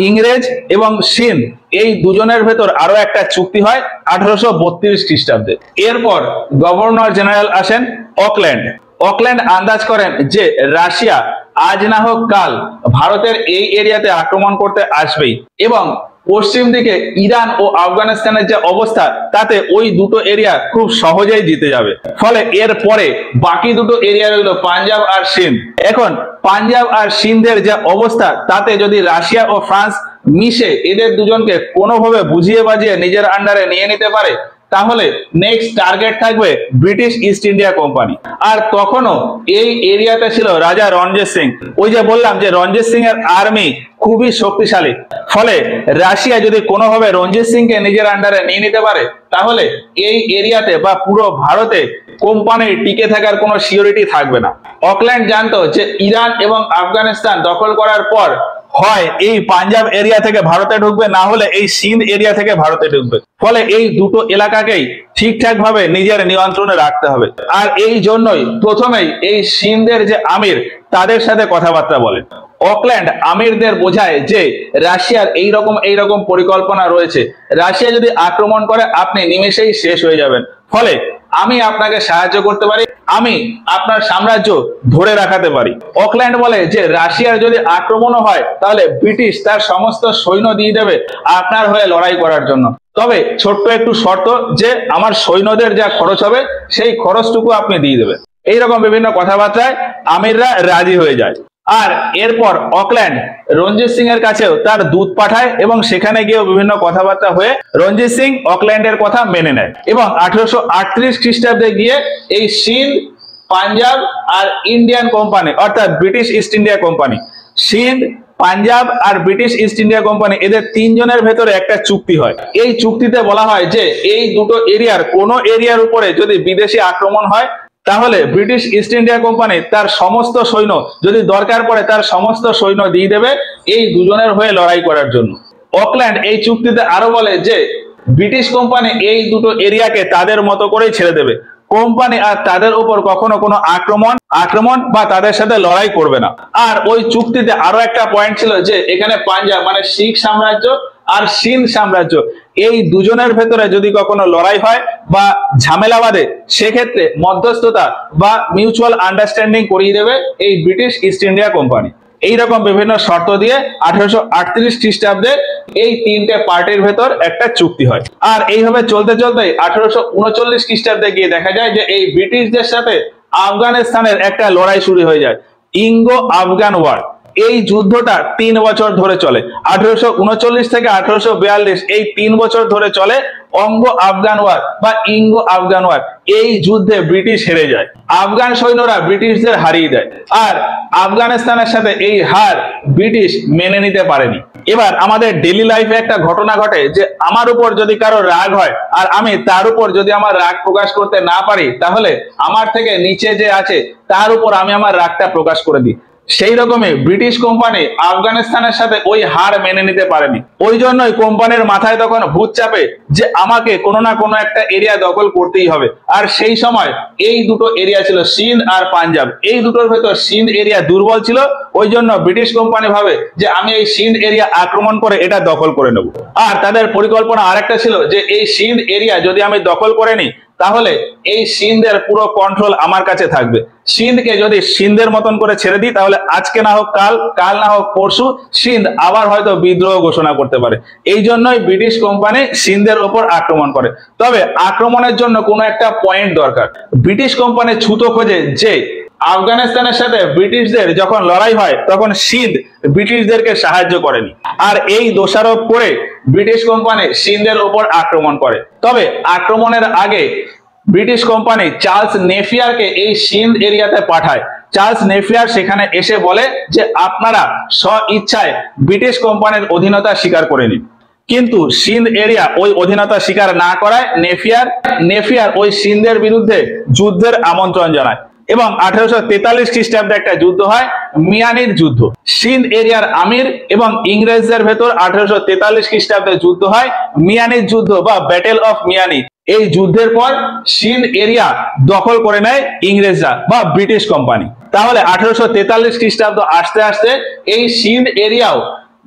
ইংরেজ এবং সিন্ধ এই দুজনের ভেতর আরো একটা চুক্তি হয় 1832 খ্রিস্টাব্দে। এরপর গভর্নর জেনারেল আসেন অকল্যান্ড আন্দাজ করেন যে রাশিয়া আজ না হোক কাল ভারতের এই এরিয়াতে আক্রমণ করতে আসবেই এবং পশ্চিম দিকে ইরান ও আফগানিস্তানের যে অবস্থা তাতে ওই দুটো এরিয়া খুব সহজেই জিতে যাবে। ফলে এর পরে বাকি দুটো এরিয়া রইল পাঞ্জাব আর সিন্ধ। এখন পাঞ্জাব আর সিন্ধের যে অবস্থা তাতে যদি রাশিয়া ও ফ্রান্স মিশে এদের দুজনকে কোনোভাবে বুঝিয়ে বাজিয়ে নিজের আন্ডারে নিয়ে নিতে পারে, তাহলে নেক্সট টার্গেট থাকবে ব্রিটিশ ইস্ট ইন্ডিয়া কোম্পানি। আর তখনও এই এরিয়াতে ছিল রাজা রঞ্জিত সিং। ওই যে বললাম যে রঞ্জিত সিং এর আর্মি খুবই শক্তিশালী, ফলে রাশিয়া যদি কোনোভাবে রঞ্জিত সিংকে নিজের আন্ডারে নিয়ে নিতে পারে তাহলে এই এরিয়াতে বা পুরো ভারতে কোম্পানির টিকে থাকার কোনো সিওরিটি থাকবে না। অকল্যান্ড জানতো যে ইরান এবং আফগানিস্তান দখল করার পর হয় এই পাঞ্জাব এরিয়া থেকে ভারতে ঢুকবে, না হলে এই সিন্ধ এরিয়া থেকে ভারতে ঢুকবে। ফলে এই দুটো এলাকাকেই ঠিকঠাক ভাবে নিজের নিয়ন্ত্রণে রাখতে হবে। আর এই জন্যই প্রথমেই এই সিন্ধের যে আমির তাদের সাথে কথাবার্তা বলেন। অকল্যান্ড আমিরদের বোঝায় যে রাশিয়ার এইরকম পরিকল্পনা রয়েছে, রাশিয়া যদি আক্রমণ করে আপনি নিমেষেই শেষ হয়ে যাবেন। ফলে আমি আপনাকে সাহায্য করতে পারি, আমি আপনার সাম্রাজ্য ধরে রাখাতে পারি। অকল্যান্ড বলে যে রাশিয়ার যদি আক্রমণও হয় তাহলে ব্রিটিশ তার সমস্ত সৈন্য দিয়ে দেবে আপনার হয়ে লড়াই করার জন্য। তবে ছোট্ট একটু শর্ত যে আমার সৈন্যদের যা খরচ হবে সেই খরচটুকু আপনি দিয়ে দেবেন। এইরকম বিভিন্ন কথাবার্তায় আমিররা রাজি হয়ে যায়। আর এরপর অকল্যান্ড রঞ্জিত সিং এর কাছেও তার দূত পাঠায় এবং সেখানে গিয়েও বিভিন্ন কথাবার্তা হয়ে রঞ্জিত সিং অকল্যান্ডের কথা মেনে নেয় এবং 1838 খ্রিস্টাব্দে গিয়ে এই সিন্ধ, পাঞ্জাব আর ইন্ডিয়ান কোম্পানি অর্থাৎ British East India Company Sindh, Punjab আর ব্রিটিশ ইস্ট ইন্ডিয়া কোম্পানি এদের তিনজনের ভেতরে একটা চুক্তি হয়। এই চুক্তিতে বলা হয় যে এই দুটো এরিয়ার কোনো এরিয়ার উপরে যদি বিদেশি আক্রমণ হয় তাহলে ব্রিটিশ ইস্ট ইন্ডিয়া কোম্পানি তার সমস্ত সৈন্য, যদি দরকার পড়ে তার সমস্ত সৈন্য দিয়ে দেবে এই দুজনের হয়ে লড়াই করার জন্য। অকল্যান্ড এই চুক্তিতে আরো বলে যে ব্রিটিশ কোম্পানি এই দুটো এরিয়াকে তাদের মতো করেই ছেড়ে দেবে, কোম্পানি আর তাদের উপর কখনো কোনো আক্রমণ বা তাদের সাথে লড়াই করবে না। আর ওই চুক্তিতে আরো একটা পয়েন্ট ছিল যে এখানে পাঞ্জাব মানে শিখ সাম্রাজ্য আর সিন্ধ সাম্রাজ্য এই দুজনের ভেতরে যদি কখনো লড়াই হয় বা ঝামেলা বাঁধে সেক্ষেত্রে মধ্যস্থতা বা মিউচুয়াল আন্ডারস্ট্যান্ডিং করিয়ে দেবে এই ব্রিটিশ ইস্ট ইন্ডিয়া কোম্পানি। এইরকম বিভিন্ন শর্ত দিয়ে 1838 খ্রিস্টাব্দে এই তিনটে পার্টির ভেতর একটা চুক্তি হয়। আর এইভাবে চলতে চলতে 1839 খ্রিস্টাব্দে গিয়ে দেখা যায় যে এই ব্রিটিশদের সাথে আফগানিস্তানের একটা লড়াই শুরু হয়ে যায়, ইঙ্গো আফগান ওয়ার। এই যুদ্ধটা 3 বছর ধরে চলে, 1839 থেকে 1842 এই 3 বছর ধরে চলে অঙ্গো আফগান ওয়ার বা ইঙ্গো আফগান ওয়ার। এই যুদ্ধে ব্রিটিশ হেরে যায়, আফগান সৈন্যরা ব্রিটিশদের হারিয়ে দেয়, আর আফগানিস্তানের সাথে এই হার ব্রিটিশ মেনে নিতে পারেনি। এবার আমাদের ডেইলি লাইফে একটা ঘটনা ঘটে যে আমার উপর যদি কারো রাগ হয় আর আমি তার উপর যদি আমার রাগ প্রকাশ করতে না পারি তাহলে আমার থেকে নিচে যে আছে তার উপর আমি আমার রাগটা প্রকাশ করে দিই। সেই রকমই ব্রিটিশ কোম্পানি আফগানিস্তানের সাথে ওই হার মেনে নিতে পারেনি। ওই জন্যই কোম্পানির মাথায় তখন ভূত চাপে যে আমাকে কোনো না কোনো একটা এরিয়া দখল করতেই হবে। আর সেই সময় এই দুটো এরিয়া ছিল সিন্ধ আর পাঞ্জাব, এই দুটোর ভেতর সিন্ধ এরিয়া দুর্বল ছিল। ওই জন্য ব্রিটিশ কোম্পানি ভাবে যে আমি এই সিন্ধ এরিয়া আক্রমণ করে এটা দখল করে নেব। আর তাদের পরিকল্পনা আরেকটা ছিল যে এই সিন্ধ এরিয়া যদি আমি দখল করে নিই তাহলে এই সিন্ধের পুরো কন্ট্রোল আমার কাছে থাকবে। সিন্ধকে যদি সিন্ধের মতন করে ছেড়ে দিই তাহলে আজকে না হোক কাল, কাল না হোক পরশু সিন্ধ আবার হয়তো বিদ্রোহ ঘোষণা করতে পারে। এই জন্যই ব্রিটিশ কোম্পানি সিন্ধের ওপর আক্রমণ করে। তবে আক্রমণের জন্য কোনো একটা পয়েন্ট দরকার। ব্রিটিশ কোম্পানি ছুতো খোঁজে যে আফগানিস্তানের সাথে ব্রিটিশদের যখন লড়াই হয় তখন সিন্ধ ব্রিটিশদেরকে সাহায্য করেনি, আর এই দোষারোপ করে ব্রিটিশ কোম্পানি সিন্ধের উপর আক্রমণ করে। তবে আক্রমণের আগে ব্রিটিশ কোম্পানি চার্লস নেফিয়ারকে এই সিন্ধ এরিয়াতে পাঠায়। চার্লস নেফিয়ার সেখানে এসে বলে যে আপনারা স্ব ইচ্ছায় ব্রিটিশ কোম্পানির অধীনতা স্বীকার করে নিন। কিন্তু সিন্ধ এরিয়া ওই অধীনতা স্বীকার না করায় নেফিয়ার ওই সিন্ধের বিরুদ্ধে যুদ্ধের আমন্ত্রণ জানায় এবং 1843 খ্রিস্টাব্দে একটা যুদ্ধ হয়, মিয়ানির যুদ্ধ। সিন্ধ এরিয়ার আমির এবং ইংরেজদের ভেতর 1843 খ্রিস্টাব্দে যুদ্ধ হয়, মিয়ানির যুদ্ধ বা ব্যাটেল অফ মিয়ানি। এই যুদ্ধের পর সিন্ধ এরিয়া দখল করে নেয় ইংরেজরা বা ব্রিটিশ কোম্পানি। তাহলে 1843 খ্রিস্টাব্দ আসতে আসতে এই সিন্ধ এরিয়াও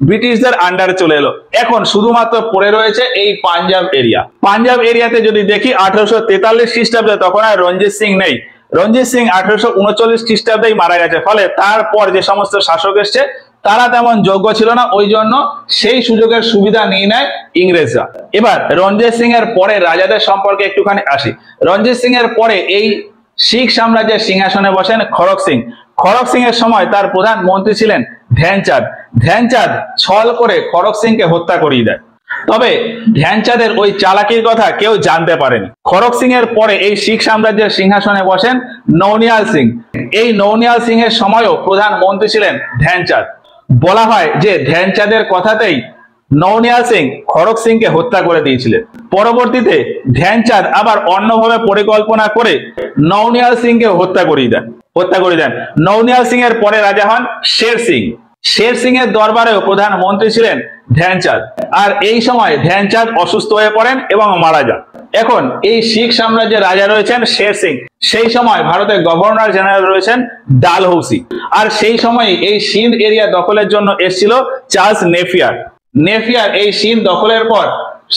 ব্রিটিশদের আন্ডারে চলে এলো। এখন শুধুমাত্র পড়ে রয়েছে এই পাঞ্জাব এরিয়া। পাঞ্জাব এরিয়াতে যদি দেখি 1843 খ্রিস্টাব্দে তখন আর রঞ্জিত সিং নেই। রঞ্জিত সিং 1839 খ্রিস্টাব্দেই মারা গেছে। ফলে তারপর যে সমস্ত শাসক এসছে তারা তেমন যোগ্য ছিল না, ওই জন্য সেই সুযোগের সুবিধা নিয়ে নেয় ইংরেজরা। এবার রঞ্জিত সিং এর পরে রাজাদের সম্পর্কে একটুখানি আসি। রঞ্জিত সিং এর পরে এই শিখ সাম্রাজ্যের সিংহাসনে বসেন খড়ক সিং। খড়ক সিং এর সময় তার প্রধান মন্ত্রী ছিলেন ধ্যানচাঁদ। ধ্যানচাঁদ ছল করে খড়ক সিংকে হত্যা করিয়ে দেয়। তবে ধ্যানচাঁদের ওই চালাকির কথা কেউ জানতে পারেনি। খড়ক সিং এর পরে এই শিখ সাম্রাজ্যের সিংহাসনে বসেন নৌনিয়াল সিং। এই নৌনিয়াল সিং এর সময়ও প্রধান মন্ত্রী ছিলেন ধ্যানচাঁদ। বলা হয় যে ধ্যানচাঁদের কথাতেই নৌনিয়াল সিং খড়ক সিংকে হত্যা করে দিয়েছিলেন। পরবর্তীতে ধ্যানচাঁদ আবার অন্যভাবে পরিকল্পনা করে নৌনিয়াল সিংকে হত্যা করিয়ে দেন। নৌনিয়াল সিং এর পরে রাজা হন শের সিং। শের সিং এর দরবারেও প্রধান মন্ত্রী ছিলেন ধ্যানচাঁদ। আর এই সময় ধ্যানচাঁদ অসুস্থ হয়ে পড়েন এবং মারা যান। এখন এই শিখ সাম্রাজ্যের রাজা রয়েছেন শের সিং। সেই সময় ভারতের গভর্নর জেনারেল রয়েছেন ডালহৌসি। আর সেই সময় এই সিন্ধ এরিয়া দখলের জন্য এসেছিল চার্লস নেফিয়ার। নেফিয়ার এই সিন্ধ দখলের পর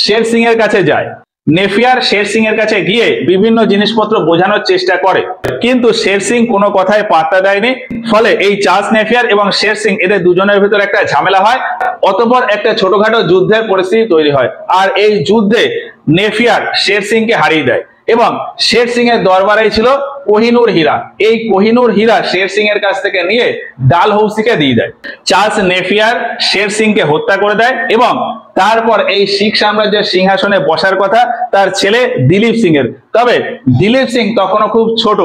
শের সিং এর কাছে যায়। নেফিয়ার শের সিং এর কাছে গিয়ে বিভিন্ন জিনিসপত্র বোঝানোর চেষ্টা করে, কিন্তু শের সিং কোনো কথায় পাত্তা দেয়নি। ফলে এই চার্লস নেফিয়ার এবং শের সিং এদের দুজনের ভিতর একটা ঝামেলা হয়। অতঃপর একটা ছোটখাটো যুদ্ধের পরিস্থিতি তৈরি হয়। আর এই যুদ্ধে নেফিয়ার শের সিংকে হারিয়ে দেয় এবং শের সিং এর দরবারে ছিল কোহিনূর হীরা। এই কোহিনূর হীরা শের সিং এর কাছ থেকে নিয়ে ডালহৌসিকে দিয়ে দেয়। চার্লস নেফিয়ার শের সিংকে হত্যা করে দেয় এবং তারপর এই শিখ সাম্রাজ্যের সিংহাসনে বসার কথা তার ছেলে দিলীপ সিং এর। তবে দিলীপ সিং তখনও খুব ছোট।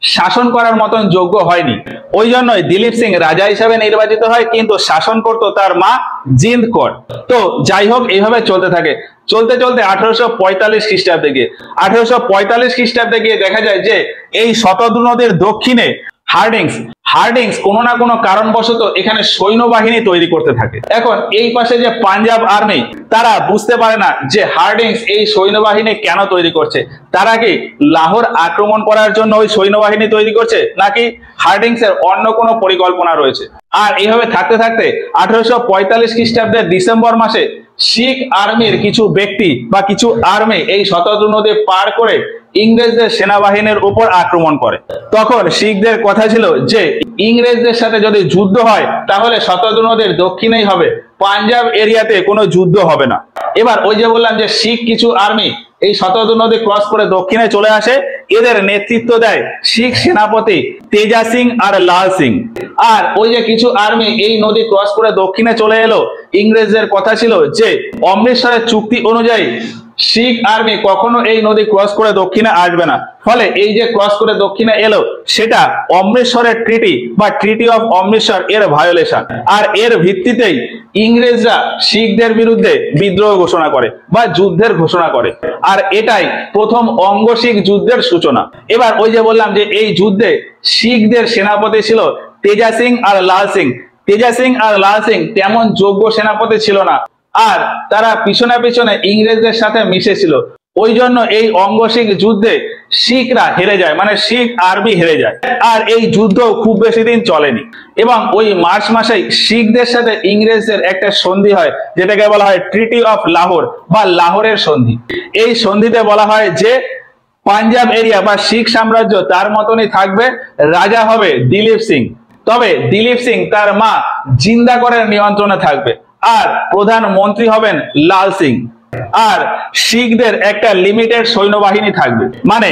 শাসন করার মতন যোগ্য হয়নি। ওই জন্যই দিলীপ সিং রাজা হিসাবে নির্বাচিত হয়, কিন্তু শাসন করতো তার মা জিন্দ কৌর। তো যাই হোক, এইভাবে চলতে থাকে। চলতে চলতে 1845 খ্রিস্টাব্দে গিয়ে 1845 খ্রিস্টাব্দে গিয়ে দেখা যায় যে এই শতদ্রু নদীর দক্ষিণে হার্ডিংস কোনো না কোনো কারণবশত এখানে সৈন্যবাহিনী তৈরি করতে থাকে। এখন এই পাশে যে পাঞ্জাব আর্মি, তারা বুঝতে পারে না যে হার্ডিংস এই সৈন্যবাহিনী কেন তৈরি করছে। তারা কি লাহোর আক্রমণ করার জন্য ওই সৈন্যবাহিনী তৈরি করছে, নাকি হার্ডিংস এর অন্য কোনো পরিকল্পনা রয়েছে? আর এইভাবে থাকতে থাকতে 1845 খ্রিস্টাব্দের ডিসেম্বর মাসে শিখ আর্মির কিছু ব্যক্তি বা কিছু আর্মি এই শতদ্রু নদী পার করে ইংরেজদের সেনাবাহিনীর উপর আক্রমণ করে। তখন শিখদের কথা ছিল যে ইংরেজদের সাথে যদি যুদ্ধ হয় তাহলে শতদ্রু নদীর দক্ষিণেই হবে, পাঞ্জাব এরিয়াতে কোনো যুদ্ধ হবে না। এবার ওই যে বললাম যে শিখ কিছু আর্মি এই শতদ্রু নদী ক্রস করে দক্ষিণে চলে আসে। এদের নেতৃত্ব দেয় শিখ সেনাপতি তেজা সিং আর লাল সিং। আর ওই যে কিছু আর্মি এই নদী ক্রস করে দক্ষিণে চলে এলো, ইংরেজদের কথা ছিল যে অমৃতসরের চুক্তি অনুযায়ী শিখ আর্মি কখনো এই নদী ক্রস করে দক্ষিণে আসবে না। ফলে এই যে ক্রস করে দক্ষিণে এলো, সেটা অমৃতসরের ট্রিটি বা ট্রিটি অফ অমৃতসর এর ভায়োলেশন। আর এর ভিত্তিতেই ইংরেজরা শিখদের বিরুদ্ধে বিদ্রোহ ঘোষণা করে বা যুদ্ধের ঘোষণা করে। আর এটাই প্রথম অঙ্গ শিখ যুদ্ধের সূচনা। এবার ওই যে বললাম যে এই যুদ্ধে শিখদের সেনাপতি ছিল তেজা সিং আর লাল সিং। তেজা সিং আর লাল সিং তেমন যোগ্য সেনাপতি ছিল না, আর তারা পিছনে পিছনে ইংরেজদের সাথে মিশেছিল। ওই জন্য এই অঙ্গ শিখ যুদ্ধে শিখরা হেরে যায়, মানে শিখ আর্মি হেরে যায়। আর এই যুদ্ধ খুব বেশি দিন চলেনি এবং ওই মার্চ মাসেই শিখদের সাথে ইংরেজদের একটা সন্ধি হয়, যেটাকে বলা হয় ট্রিটি অফ লাহোর বা লাহোরের সন্ধি। এই সন্ধিতে বলা হয় যে পাঞ্জাব এরিয়া বা শিখ সাম্রাজ্য তার মতনই থাকবে, রাজা হবে দিলীপ সিং। তবে দিলীপ সিং তার মা জিন্দা করের নিয়ন্ত্রণে থাকবে, আর প্রধানমন্ত্রী হবেন লাল সিং। আর শিখদের একটা লিমিটেড সৈন্যবাহিনী থাকবে, মানে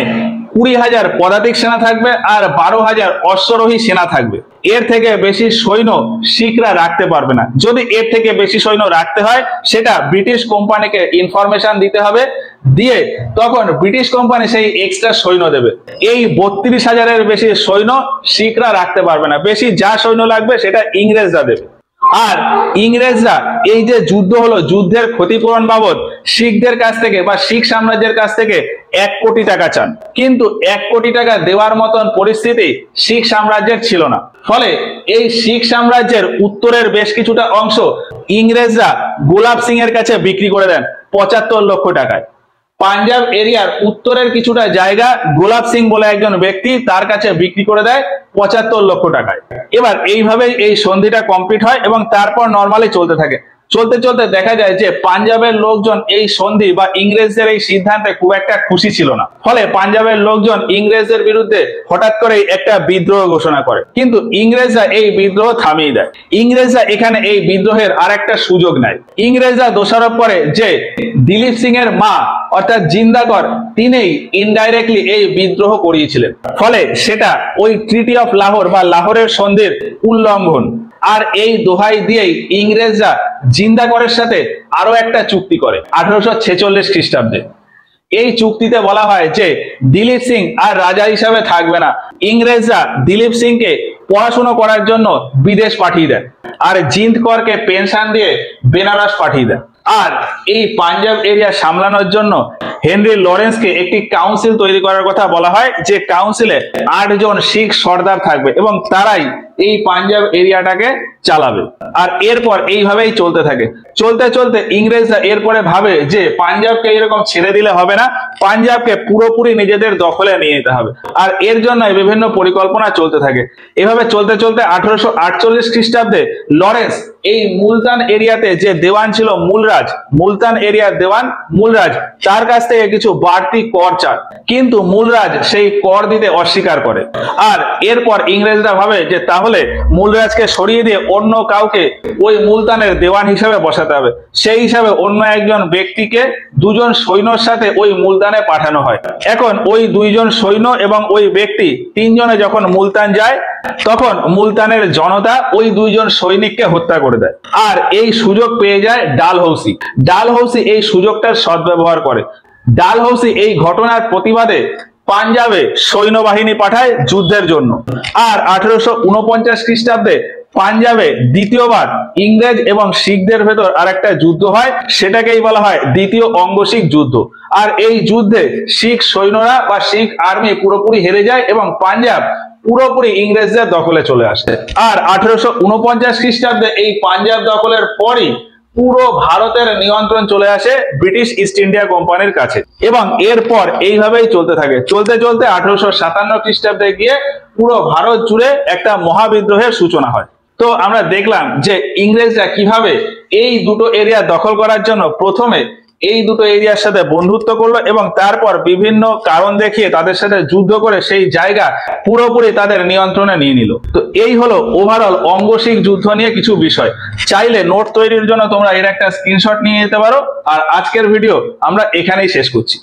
20,000 পদাতিক সেনা থাকবে আর 12,000 অশ্বারোহী সেনা থাকবে। এর থেকে বেশি সৈন্য শিখরা রাখতে পারবে না। যদি এর থেকে বেশি সৈন্য রাখতে হয়, সেটা ব্রিটিশ কোম্পানিকে ইনফরমেশন দিতে হবে, দিয়ে তখন ব্রিটিশ কোম্পানি সেই এক্সট্রা সৈন্য দেবে। এই 32,000-এর বেশি সৈন্য শিখরা রাখতে পারবে না। বেশি যা সৈন্য লাগবে সেটা ইংরেজরা দেবে। আর ইংরেজরা এই যে যুদ্ধ হলো, যুদ্ধের ক্ষতিপূরণ বাবদ শিখদের কাছ থেকে বা শিখ সাম্রাজ্যের কাছ থেকে 1 কোটি টাকা চান, কিন্তু 1 কোটি টাকা দেওয়ার মতন পরিস্থিতি শিখ সাম্রাজ্যের ছিল না। ফলে এই শিখ সাম্রাজ্যের উত্তরের বেশ কিছুটা অংশ ইংরেজরা গোলাপ সিং এর কাছে বিক্রি করে দেন 75 লক্ষ টাকায়। পাঞ্জাব এরিয়ার উত্তরের কিছুটা জায়গা গোলাপ সিং বলে একজন ব্যক্তি তার কাছে বিক্রি করে দেয় 75 লক্ষ টাকায়। এবার এইভাবেই এই সন্ধিটা কমপ্লিট হয় এবং তারপর নরমালি চলতে থাকে। চলতে চলতে দেখা যায় যে পাঞ্জাবের লোকজন এই সন্ধি বা ইংরেজদের এই সিদ্ধান্তে খুব একটা খুশি ছিল না। ফলে পাঞ্জাবের লোকজন ইংরেজদের বিরুদ্ধে হঠাৎ করে একটা বিদ্রোহ ঘোষণা করে, কিন্তু ইংরেজরা এই বিদ্রোহ থামিয়ে দেয়। ইংরেজরা এখানে এই বিদ্রোহের আর একটা সুযোগ নেয়। ইংরেজরা দোষারোপ করে যে দিলীপ সিং এর মা অর্থাৎ জিন্দা কর তিনিই ইনডাইরেক্টলি এই বিদ্রোহ করিয়েছিলেন। ফলে সেটা ওই ট্রিটি অফ লাহোর বা লাহোরের সন্ধির উল্লঙ্ঘন। আর এই দোহাই দিয়েই ইংরেজরা জিন্দা করের সাথে আরো একটা চুক্তি করে 1846 খ্রিস্টাব্দে। এই চুক্তিতে বলা হয় যে দিলীপ সিং আর রাজা হিসাবে থাকবে না। ইংরেজরা দিলীপ সিংকে পড়াশোনা করার জন্য বিদেশ পাঠিয়ে দেয়, আর জিন্দ করকে পেনশন দিয়ে বেনারস পাঠিয়ে দেয়। আর এই পাঞ্জাব এরিয়া সামলানোর জন্য হেনরি লরেন্সকে একটি কাউন্সিল তৈরি করার কথা বলা হয়, যে কাউন্সিলে 8 জন শিখ সর্দার থাকবে এবং তারাই এই পাঞ্জাব এরিয়াটাকে চালাবে। আর এরপর এইভাবেই চলতে থাকে। চলতে চলতে ইংরেজরা এরপরে ভাবে যে পাঞ্জাবকে এরকম ছেড়ে দিলে হবে না, পাঞ্জাবকে পুরোপুরি নিজেদের দখলে নিয়ে নিতে হবে। আর এর জন্য বিভিন্ন পরিকল্পনা চলতে থাকে। এভাবে চলতে চলতে 1848 খ্রিস্টাব্দে লরেন্স এই মুলতান এরিয়াতে যে দেওয়ান ছিল মুলতান এরিয়ার দেওয়ান মুলরাজ, তার কাছ থেকে কিছু বাড়তি কর চান, কিন্তু মুলরাজ সেই কর দিতে অস্বীকার করে। আর এরপর ইংরেজরা ভাবে যে তাহলে মুলরাজকে সরিয়ে দিয়ে অন্য কাউকে ওই মুলতানের দেওয়ান হিসেবে বসাতে হবে। সেই হিসাবে অন্য একজন ব্যক্তিকে 2 জন সৈন্যর সাথে ওই মুলতানে পাঠানো হয়। এখন ওই 2 জন সৈন্য এবং ওই ব্যক্তি 3 জনে যখন মুলতান যায়, তখন মুলতানের জনতা ওই 2 জন সৈনিককে হত্যা করে দেয়। আর এই সুযোগ পেয়ে যায় ডালহৌসি এই সুযোগটার সদ্ব্যবহার করে। ডালহৌসি এই ঘটনার প্রতিবাদে পাঞ্জাবে সৈন্যবাহিনী পাঠায় যুদ্ধের জন্য। আর 1849 খ্রিস্টাব্দে পাঞ্জাবে দ্বিতীয়বার ইংরেজ এবং শিখদের ভেতর আরেকটা যুদ্ধ হয়, সেটাকেই বলা হয় দ্বিতীয় অঙ্গশিখ যুদ্ধ। আর এই যুদ্ধে শিখ সৈন্যরা বা শিখ আর্মি পুরোপুরি হেরে যায় এবং পাঞ্জাব পুরোপুরি ইংরেজদের দখলে চলে আসে। আর 1849 খ্রিস্টাব্দে এই পাঞ্জাব দখলের পরই পুরো ভারতের নিয়ন্ত্রণ চলে আসে ব্রিটিশ ইস্ট ইন্ডিয়া কোম্পানির কাছে এবং এরপর এইভাবেই চলতে থাকে। চলতে চলতে 1857 খ্রিস্টাব্দে গিয়ে পুরো ভারত জুড়ে একটা মহাবিদ্রোহের সূচনা হয়। তো আমরা দেখলাম যে ইংরেজরা কিভাবে এই দুটো এরিয়া দখল করার জন্য প্রথমে এই দুটো এরিয়ার সাথে বন্ধুত্ব করলো এবং তারপর বিভিন্ন কারণ দেখিয়ে তাদের সাথে যুদ্ধ করে সেই জায়গা পুরোপুরি তাদের নিয়ন্ত্রণে নিয়ে নিল। তো এই হলো ওভারঅল অঙ্গশিখ যুদ্ধ নিয়ে কিছু বিষয়। চাইলে নোট তৈরির জন্য তোমরা এর একটা স্ক্রিনশট নিয়ে নিতে পারো। আর আজকের ভিডিও আমরা এখানেই শেষ করছি।